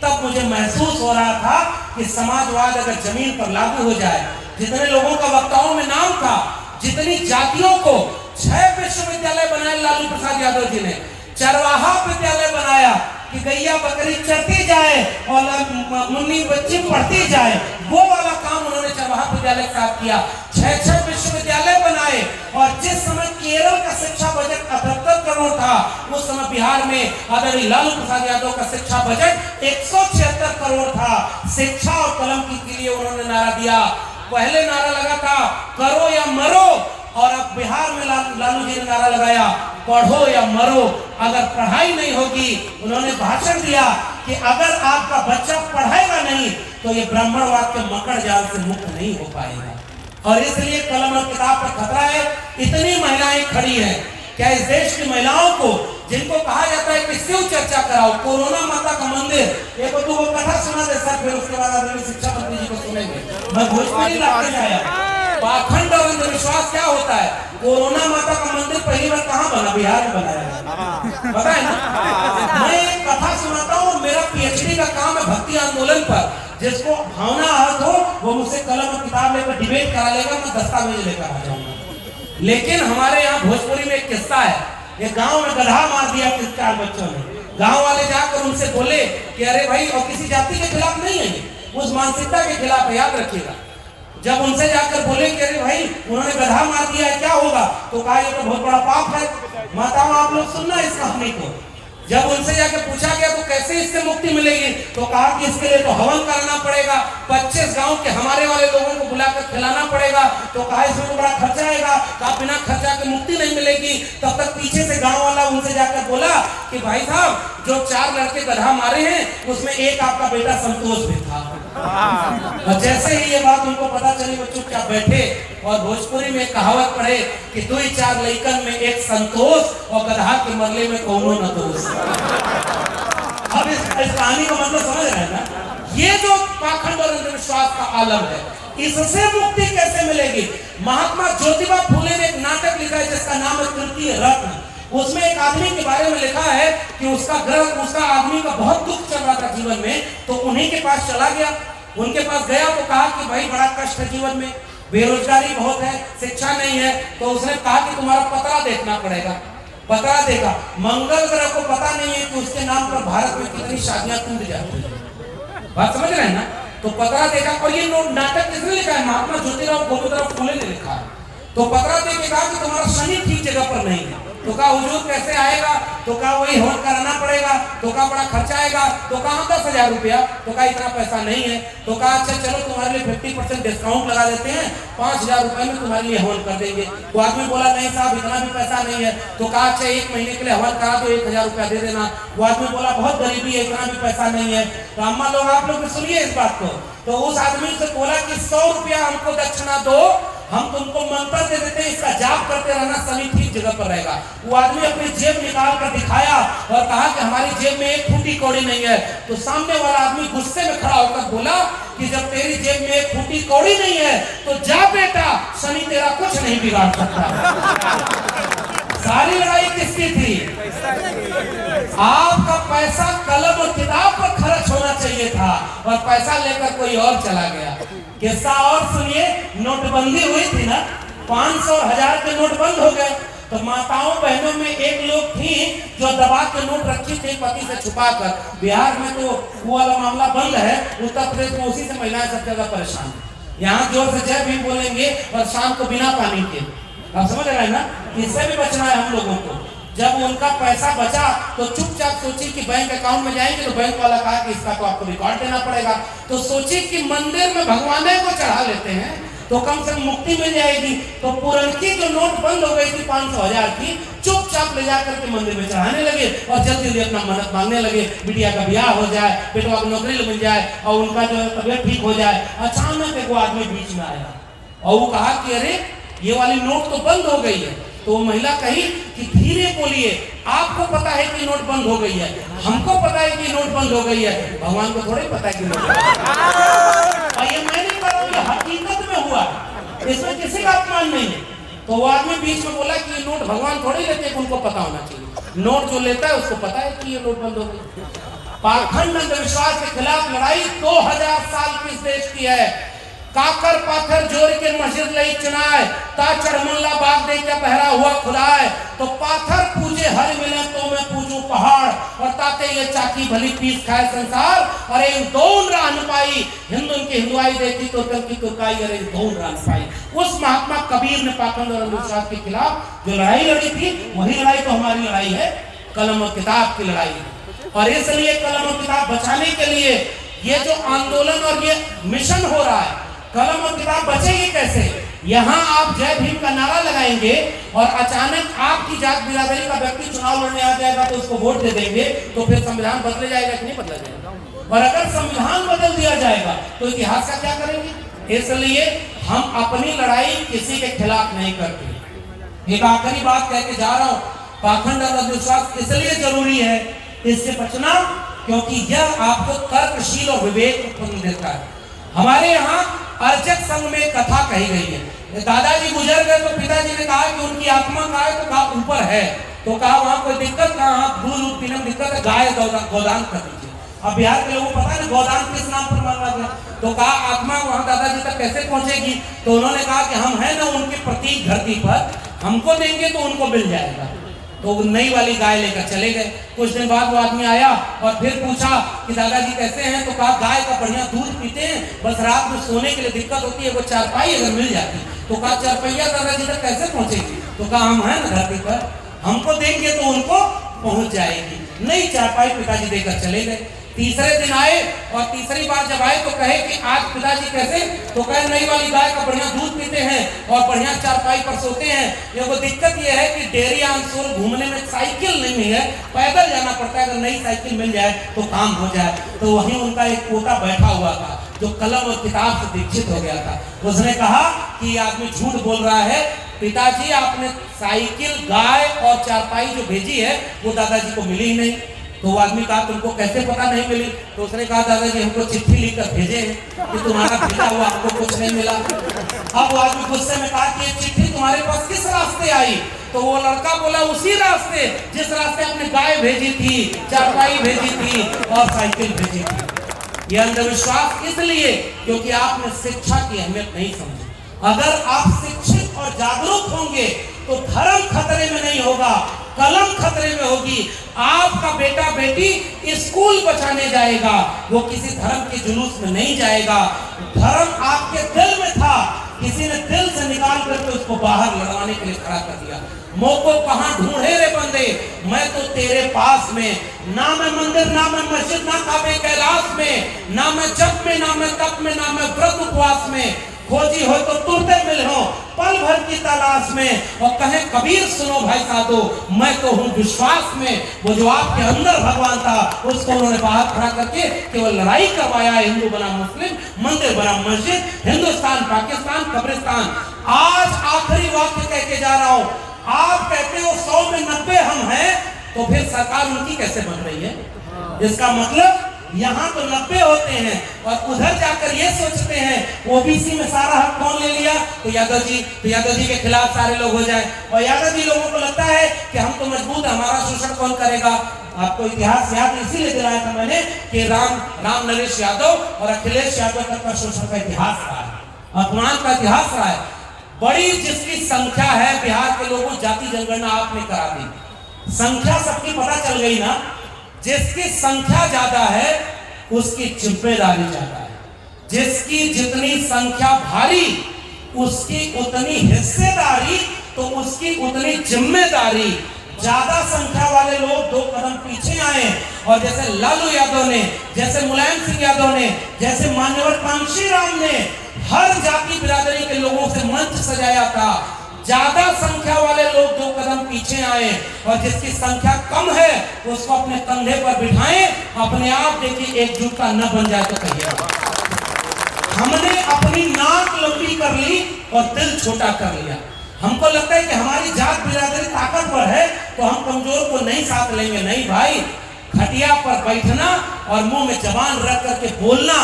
तब मुझे महसूस हो रहा था कि समाजवाद अगर जमीन पर लागू हो जाए, जितने लोगों का वक्ताओं में नाम था, जितनी जातियों को 6 विश्वविद्यालय बनाए लालू प्रसाद यादव जी ने, चरवाहा विद्यालय बनाया कि गैया बकरी चरती जाए और मुन्नी बच्ची पढ़ती जाए, वो वाला काम उन्होंने चरवाहा विद्यालय के साथ किया। 6 विश्वविद्यालय बनाए और जिस समय केरल का शिक्षा बजट 78 करोड़ करोड़ था। उस समय बिहार में आदरणीय लालू प्रसाद यादव का शिक्षा बजट 176 करोड़ था। शिक्षा और कलम के लिए उन्होंने नारा दिया। पहले नारा लगा था करो या मरो, और अब बिहार में लालू जी ने नारा लगाया पढ़ो या मरो। अगर पढ़ाई नहीं होगी, उन्होंने भाषण दिया कि अगर आपका बच्चा पढ़ेगा नहीं तो ये ब्राह्मणवाद के मकड़ जाल से मुक्त नहीं हो पाएगा, और इसलिए कलम और किताब पर खतरा है। इतनी महिलाएं खड़ी हैं, क्या इस देश की महिलाओं को, जिनको कहा जाता है कि शिव चर्चा कराओ, कोरोना माता का मंदिर, एक दो कथा सुना दे सर, फिर उसके बाद आदरणीय शिक्षा मंत्री जी को सुनेंगे। मैं भोजपुरी लाके आया। पाखंड और अंधविश्वास क्या होता है? कोरोना माता का मंदिर पहली बार कहाँ बना? बिहार में बनाया, पता है ना? मैं एक कथा सुनाता हूँ, मेरा पीएचडी का काम है भक्ति आंदोलन पर। जिसको भावना आहत हो वो मुझसे कलम और किताब लेकर डिबेट करा लेगा, मैं दस्तावेज लेकर आ जाऊंगा। लेकिन हमारे यहाँ भोजपुरी में एक किस्सा है, एक गांव में गधा मार दिया 4 बच्चों ने। गांव वाले जाकर उनसे बोले कि अरे भाई, और किसी जाति के खिलाफ नहीं है, उस मानसिकता के खिलाफ है, याद रखिएगा। जब उनसे जाकर बोले कि अरे भाई उन्होंने गधा मार दिया है, क्या होगा? तो कहा ये तो बहुत बड़ा पाप है। माताओं आप लोग सुनना इस कहानी को। जब उनसे जाकर पूछा गया तो कैसे इससे मुक्ति मिलेगी, तो कहा कि इसके लिए तो हवन करना पड़ेगा, 25 गांव के हमारे वाले लोगों को बुलाकर खिलाना पड़ेगा। तो कहा इसमें तो बड़ा खर्चा आएगा, कहा बिना खर्चा के मुक्ति नहीं मिलेगी। तब तक पीछे से गांव वाला उनसे जाकर बोला कि भाई साहब, जो 4 लड़के गधा मारे हैं उसमें एक आपका बेटा संतोष भी था। और जैसे ही ये बात उनको पता चली, वो चुपचाप बैठे और भोजपुरी में कहावत पढ़े कि 2-4 लइकन में एक संतोष, और गधा के मरले में कौनो न दोष। अब इस कहानी का मतलब समझ रहे हैं ना? ये जो पाखंड और अंधविश्वास का आलम है, इससे मुक्ति कैसे मिलेगी? महात्मा ज्योतिबा फूले ने एक नाटक लिखा है जिसका नाम है तृतीय रत्न। उसमें एक आदमी के बारे में लिखा है कि उसका आदमी का बहुत दुख चल रहा था जीवन में, तो उन्हीं के पास चला गया। उनके पास गया तो कहा कि भाई बड़ा कष्ट है जीवन में, बेरोजगारी बहुत है, शिक्षा नहीं है। तो उसने कहा कि तुम्हारा पतरा देखना पड़ेगा। पतरा देखा, मंगल ग्रह को पता नहीं है कि उसके नाम पर भारत में कितनी शादियां टूट जाती है। बात समझ रहे हैं ना? तो पतरा देखा, और ये नाटक किसने लिखा है? महात्मा ज्योतिराव फूले ने लिखा है। तो पतरा देख के कहा कि तुम्हारा शनि ठीक जगह पर नहीं है। तो कहा हुजूर कैसे आएगा? तो कहा वही हवन कराना पड़ेगा। तो कहा बड़ा खर्चा आएगा। तो कहा 10,000 रुपया। तो कहा इतना पैसा नहीं है। तो कहा अच्छा चलो तुम्हारे लिए 50% डिस्काउंट लगा देते हैं, 5,000 रुपए में तुम्हारे लिए हवन कर देंगे। वो आदमी बोला नहीं साहब इतना भी पैसा नहीं है। तो कहा अच्छा 1 महीने के लिए हवन करा दो, 1,000 रुपया दे देना। वो आदमी बोला बहुत गरीबी है, इतना भी पैसा नहीं है। तो अम्मा लोग आप लोग सुनिए इस बात को। तो उस आदमी से बोला कि 100 रुपया हमको दक्षिणा दो, हम तुमको मंत्र दे देते हैं, इसका जाप करते रहना, शनि ठीक जगह पर रहेगा। वो आदमी अपनी जेब निकाल कर दिखाया और कहा कि हमारी जेब में 1 फूटी कौड़ी नहीं है। तो सामने वाला आदमी गुस्से में खड़ा होकर बोला कि जब तेरी जेब में 1 फूटी कौड़ी नहीं है तो जा बेटा, शनि तेरा कुछ नहीं बिगाड़ सकता। सारी लड़ाई किसकी थी? आपका पैसा कलम और किताब पर खर्च होना चाहिए था, और पैसा लेकर कोई और चला गया। किस्सा और सुनिए, नोटबंदी हुई थी ना, 500 और 1000 के नोट बंद हो गए। तो माताओं बहनों में एक लोग थी जो दबा के नोट रखी थी पति से छुपा कर। बिहार में तो वो वाला मामला बंद है, उत्तर प्रदेश में उसी से महिलाएं सबसे ज्यादा परेशान है। यहाँ जोर से जय भीम बोलेंगे और शाम को बिना पानी के। आप समझ रहे हैं ना? इससे भी बचना है हम लोगों को। जब उनका पैसा बचा तो चुपचाप सोची कि बैंक अकाउंट में जाएंगे, तो बैंक वाला कहा कि इसका तो आपको रिकॉर्ड देना पड़ेगा। तो सोची कि मंदिर में भगवान को चढ़ा लेते हैं तो कम से कम मुक्ति मिल जाएगी। तो पुरनकी जो नोट बंद हो गई थी 500-1000 की, चुपचाप ले जाकर के मंदिर में चढ़ाने लगे और जल्दी जल्दी अपना मन्नत मांगने लगे, बिटिया का ब्याह हो जाए, बेटवा को नौकरी मिल जाए और उनका जो तबियत ठीक हो जाए। अचानक एक आदमी बीच में आया और वो कहा कि अरे ये वाली नोट तो बंद हो गई है। तो महिला कही कि धीरे बोलिए, आपको पता है कि नोट बंद हो गई है, हमको पता है कि नोट बंद हो गई है, भगवान को थोड़े पता है कि नोट और ये मैं नहीं कर रहा हूँ, ये हकीकत में हुआ, इसमें किसी का अपमान नहीं है। तो वो आदमी बीच में बोला कि ये नोट भगवान थोड़े लेते हैं, उनको पता होना चाहिए। नोट जो लेता है उसको पता है कि ये नोट बंद हो गई। पाखंड अंधविश्वास के खिलाफ लड़ाई 2000 साल की इस देश की है। काकर पाथर जोड़ के मस्जिद लई चुनाए, ता चढ़मुल्ला बाग दे के पहरा हुआ खुदाए, तो पाथर पूजे हर मिले तो मैं पूजूं पहाड़, और ताते ये चाकी भली पीस खाए संसार, अरे दौन राह न पाई हिंदू की हिंदुआई देखी तो तल की तुरकाई, अरे दौन राह न पाई। उस महात्मा कबीर ने पाखंड और अंधविश्वास के खिलाफ जो लड़ाई लड़ी थी, वही लड़ाई तो हमारी लड़ाई है, कलम और किताब की लड़ाई है। और इसलिए कलम और किताब बचाने के लिए ये जो आंदोलन और ये मिशन हो रहा है, कलम और किताब बचेगी कैसे? यहाँ आप जय भीम का नारा लगाएंगे और अचानक आपकी जात बिरादरी का व्यक्ति चुनाव लड़ने आ जाएगा तो उसको वोट दे देंगे, तो फिर संविधान बदले जाएगा कि नहीं बदला जाएगा? और अगर संविधान बदल दिया जाएगा तो इतिहास का क्या करेंगे? इसलिए हम अपनी लड़ाई किसी के खिलाफ नहीं करते। एक आखिरी बात कह के जा रहा हूँ, पाखंड और अंधविश्वास इसलिए जरूरी है इससे बचना क्योंकि यह आपको तर्कशील और विवेक उत्पन्न देता है। हमारे यहाँ अर्चक संघ में कथा कही गई है, दादाजी गुजर गए तो पिताजी ने कहा कि उनकी आत्मा कहाँ है, तो कहा ऊपर है, तो कहा वहां कोई दिक्कत कहाँ, दूध पीने में दिक्कत है, गाय गोदान कर दीजिए। अब बिहार के लोगों को पता है ना गोदान किस नाम पर मांगा गया, तो कहा आत्मा वहां दादाजी तक कैसे पहुंचेगी, तो उन्होंने कहा कि हम है ना उनके प्रतीक धरती पर, हमको देंगे तो उनको मिल जाएगा। तो नई वाली गाय लेकर चले गए। कुछ दिन बाद वो आदमी आया और फिर पूछा कि दादाजी कैसे हैं, तो कहा गाय का बढ़िया दूध पीते हैं, बस रात में सोने के लिए दिक्कत होती है, वो चारपाई अगर मिल जाती। तो कहा चारपैया दादाजी तक कैसे पहुंचेगी, तो कहा हम हैं ना धरती पर, हमको देंगे तो उनको पहुंच जाएगी। नई चारपाई पिताजी देकर चले गए। तीसरे दिन आए और तीसरी बार जब आए तो कहे कि आज पिताजी कैसे, तो कहे नई वाली गाय का बढ़िया दूध पीते हैं और बढ़िया चारपाई पर सोते हैं। ये वो दिक्कत ये है कि डेरी आंसुर घूमने में साइकिल नहीं है, पैदल जाना पड़ता है, अगर नई साइकिल मिल जाए तो काम हो जाए। तो वहीं उनका एक पोता बैठा हुआ था जो कलम और किताब से दीक्षित हो गया था। उसने कहा कि आदमी झूठ बोल रहा है, पिताजी आपने साइकिल, गाय और चारपाई जो भेजी है वो दादाजी को मिली ही नहीं। तो वो आदमी कहा तुमको कैसे पता नहीं मिली, तो उसने कहा दादाजी हमको चिट्ठी लिखकर भेजे हैं कि तुम्हारा भेजा हुआ हमको कुछ नहीं मिला। अब वो आदमी गुस्से में कहा कि ये चिट्ठी तुम्हारे पास किस रास्ते आई, तो वो लड़का बोला उसी रास्ते जिस रास्ते आपने गाय भेजी थी, चारपाई भेजी थी और साइकिल भेजी थी। ये अंधविश्वास इसलिए क्योंकि आपने शिक्षा की अहमियत नहीं समझी। अगर आप शिक्षित और जागरूक होंगे तो धर्म खतरे में नहीं होगा, कलम खतरे में होगी। आपका बेटा बेटी स्कूल बचाने जाएगा, वो किसी धर्म के जुलूस में नहीं जाएगा। धर्म आपके दिल में था, किसी ने दिल से निकाल करके उसको बाहर लड़वाने के लिए खड़ा कर दिया। मोको कहां ढूंढे रे बंदे, मैं तो तेरे पास में, ना मैं मंदिर ना मैं मस्जिद ना काबे कैलाश में, ना मैं जप में ना मैं तप में ना मैं व्रत उपवास में, खोजी हो तो तुरते मिल हो पल भर की तलाश में। और कहे कबीर सुनो भाई साधो, मैं तो हूँ विश्वास में। वो जो आपके अंदर भगवान था उसको उन्होंने बाहर खड़ा करके केवल लड़ाई करवाया। हिंदू बना मुस्लिम, मंदिर बना मस्जिद, हिंदुस्तान पाकिस्तान कब्रिस्तान। आज आखिरी वाक्य कह के जा रहा हूँ, आप कहते हो 100 में 90 हम हैं, तो फिर सरकार उनकी कैसे बन रही है? इसका मतलब यहाँ तो 90 होते हैं और उधर जाकर ये सोचते हैं ओबीसी में सारा हक कौन ले लिया, तो यादव जी के खिलाफ सारे लोग हो जाए। और यादव जी लोगों को लगता है कि हम तो मजबूत है, हमारा शोषण कौन करेगा। आपको इतिहास याद इसीलिए दिलाया था मैंने कि राम नरेश यादव और अखिलेश यादव तक का शोषण का इतिहास रहा है, अपमान का इतिहास रहा है। बड़ी जिसकी संख्या है, बिहार के लोगों जाति जनगणना आपने करा दी, संख्या सबकी पता चल गई ना। जिसकी संख्या ज्यादा है उसकी जिम्मेदारी ज्यादा है, जिसकी जितनी संख्या भारी उसकी उतनी हिस्सेदारी, तो उसकी उतनी जिम्मेदारी। ज्यादा संख्या वाले लोग 2 कदम पीछे आए और जैसे लालू यादव ने, जैसे मुलायम सिंह यादव ने, जैसे मान्यवर कांशीराम ने हर जाति बिरादरी के लोगों से मंच सजाया था। ज्यादा संख्या वाले लोग 2 कदम पीछे आए और जिसकी संख्या कम है उसको अपने कंधे पर बिठाएं। अपने आप देखिए एकजुटता न बन जाए तो कहिए। हमने अपनी नाक लंबी कर ली और दिल छोटा कर लिया। हमको लगता है कि हमारी जात बिरादरी ताकतवर है तो हम कमजोर को नहीं साथ लेंगे। नहीं भाई, खटिया पर बैठना और मुंह में जबान रख करके बोलना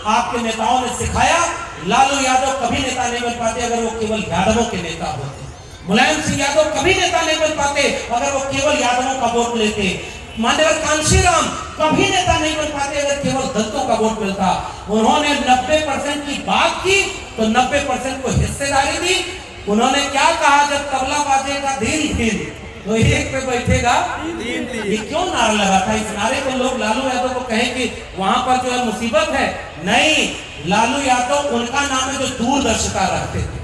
आपके नेताओं ने सिखाया। लालू यादव कभी नेता नहीं बन पाते अगर वो केवल यादवों के नेता होते। मुलायम सिंह यादव कभी नेता नहीं बन पाते अगर वो केवल यादवों का वोट लेते। मान्यवर कांशीराम कभी नेता नहीं बन पाते अगर केवल दलितों का वोट मिलता। उन्होंने 90% की बात की तो 90% को हिस्सेदारी दी। उन्होंने क्या कहा, जब तबला बाजेगा धीरे धीरे तो एक पे बैठेगा ये क्यों नारा लगा था? इस नारे को लोग लालू यादव को कहें कि वहां पर जो है मुसीबत है। नहीं, लालू यादव उनका नाम है जो दूरदर्शिता रखते थे,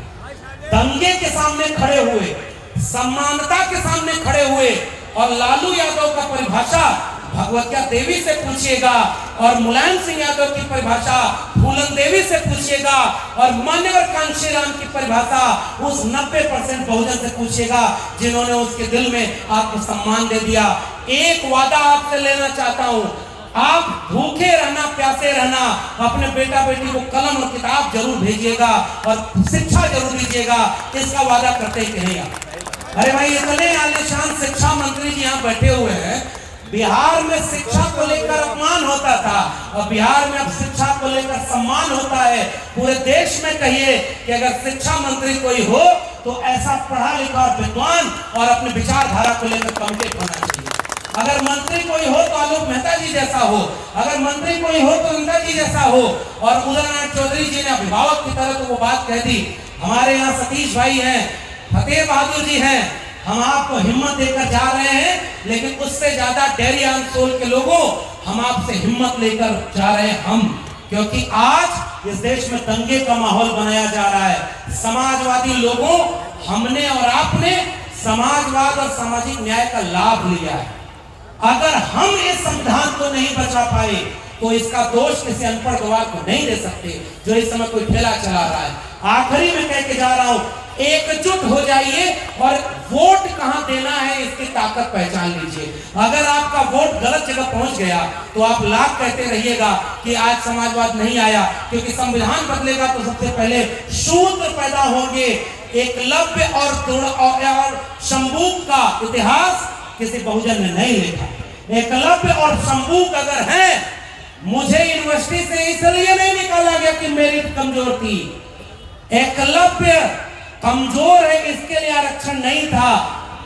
दंगे के सामने खड़े हुए, समानता के सामने खड़े हुए। और लालू यादव का परिभाषा भगवतिया देवी से पूछिएगा, और मुलायम सिंह यादव की परिभाषा फूलन देवी से पूछिएगा, और मान्यवर कांशीराम की परिभाषा उस 90% बहुजन से पूछिएगा जिन्होंने उसके दिल में आत्मसम्मान दे दिया। एक वादा आपसे लेना चाहता हूं, आप भूखे रहना, प्यासे रहना, अपने बेटा बेटी को कलम और किताब जरूर भेजिएगा और शिक्षा जरूर दीजिएगा। इसका वादा करते ही कहेगा। अरे भाई, इतने आलीशान शिक्षा मंत्री जी यहाँ बैठे हुए हैं। बिहार में शिक्षा को लेकर अपमान होता था और बिहार में अब शिक्षा को लेकर सम्मान होता है। पूरे देश में कहिए कि अगर शिक्षा मंत्री कोई हो तो ऐसा पढ़ा लिखा और विद्वान और अपने विचारधारा को लेकर कमिटेड होना चाहिए। अगर मंत्री कोई हो तो आलोक मेहता जी जैसा हो, अगर मंत्री कोई हो तो नंदा जी जैसा हो। और उदयनारायण चौधरी जी ने अभिभावक की तरह तो वो बात कह दी। हमारे यहाँ सतीश भाई हैं, फतेह बहादुर जी हैं, हम आपको हिम्मत देकर जा रहे हैं, लेकिन उससे ज्यादा डेरी आंसोल के लोगों, हम आपसे हिम्मत लेकर जा रहे हैं हम, क्योंकि आज इस देश में दंगे का माहौल बनाया जा रहा है। समाजवादी लोगों, हमने और आपने समाजवाद और सामाजिक न्याय का लाभ लिया है। अगर हम इस संविधान को नहीं बचा पाए तो इसका दोष किसी अनपढ़ गवाह को नहीं दे सकते जो इस समय कोई ठेला चला रहा है। आखिरी में कह के जा रहा हूं, एकजुट हो जाइए और वोट कहां देना है इसकी ताकत पहचान लीजिए। अगर आपका वोट गलत जगह पहुंच गया तो आप लाख कहते रहिएगा कि आज समाजवाद नहीं आया, क्योंकि संविधान बदलेगा तो सबसे पहले शूद्र पैदा होंगे। एकलव्य और शंबूक का इतिहास किसी बहुजन ने नहीं लिखा। एकलव्य और शंबूक अगर है, मुझे यूनिवर्सिटी से इसलिए नहीं निकाला गया कि मेरिट कमजोर थी। एकलव्य कमजोर है इसके लिए आरक्षण नहीं था,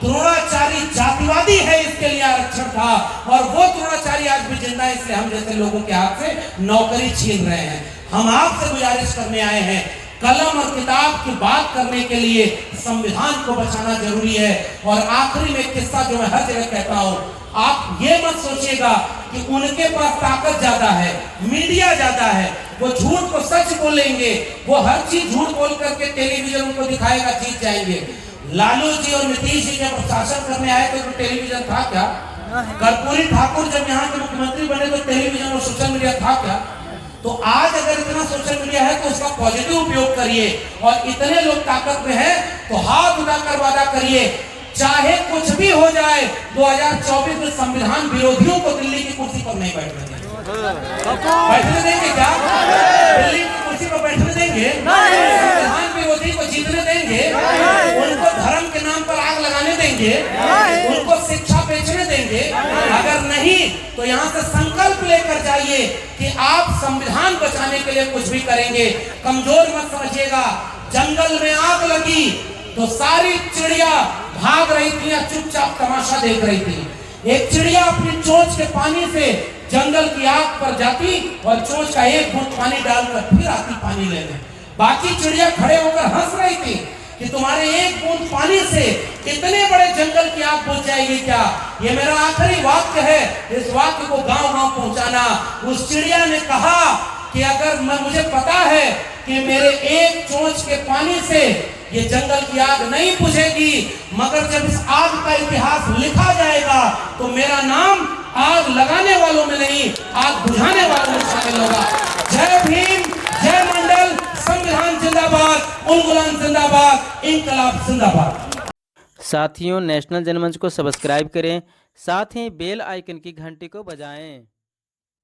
द्रोणाचार्य जातिवादी है इसके लिए आरक्षण था, और वो द्रोणाचार्य आज भी जिंदा है, इसलिए हम जैसे लोगों के हाथ से नौकरी छीन रहे हैं। हम आपसे गुजारिश करने आए हैं, कलम और किताब की बात करने के लिए संविधान को बचाना जरूरी है। और आखिरी में किस्सा जो मैं हर जगह कहता हूं, आप ये मत सोचिएगा कि उनके पास ताकत ज्यादा है, मीडिया ज्यादा है, वो झूठ को सच बोलेंगे, वो हर चीज झूठ बोल करके टेलीविजन उनको दिखाएगा, जीत जाएंगे। लालू जी और नीतीश जी जब शासन करने आए तो टेलीविजन था क्या? कर्पूरी ठाकुर जब यहाँ के मुख्यमंत्री बने तो टेलीविजन और सोशल मीडिया था क्या? तो आज अगर इतना सोशल मीडिया है तो उसका पॉजिटिव उपयोग करिए, और इतने लोग ताकत में हैं तो हाथ उठाकर वादा करिए, चाहे कुछ भी हो जाए 2024 में संविधान विरोधियों को दिल्ली की कुर्सी पर नहीं बैठने देंगे। बैठने देंगे क्या? दिल्ली की कुर्सी पर बैठने देंगे? संविधान विरोधी को जीतने देंगे? उनको धर्म के नाम पर आग लगाने देंगे? उनको शिक्षा बेचने देंगे? अगर नहीं तो यहाँ से संकल्प लेकर जाइए कि आप संविधान बचाने के लिए कुछ भी करेंगे। कमजोर मत समझिएगा। जंगल में आग लगी तो सारी चिड़िया भाग रही थी या चुपचाप तमाशा देख रही थी। एक चिड़िया अपनी चोंच के पानी से जंगल की आग पर जाती और चोंच का एक घूंट पानी डालकर फिर आती पानी लेने। बाकी चिड़िया खड़े होकर हंस रही थी कि तुम्हारे एक बूंद पानी से इतने बड़े जंगल की आग बुझ जाएगी क्या? ये मेरा आखिरी वाक्य है, इस वाक्य को गांव-गांव पहुंचाना। उस चिड़िया ने कहा कि अगर मुझे पता है कि मेरे एक चोंच के पानी से ये जंगल की आग नहीं बुझेगी, मगर जब इस आग का इतिहास लिखा जाएगा तो मेरा नाम आग लगाने वालों में नहीं, आग बुझाने वालों में शामिल होगा। जय भीम, जय मंडल, संविधान जिंदाबाद, उन्मूलन जिंदाबाद, इंकलाब जिंदाबाद। साथियों, नेशनल जनमंच को सब्सक्राइब करें, साथ ही बेल आइकन की घंटी को बजाएं।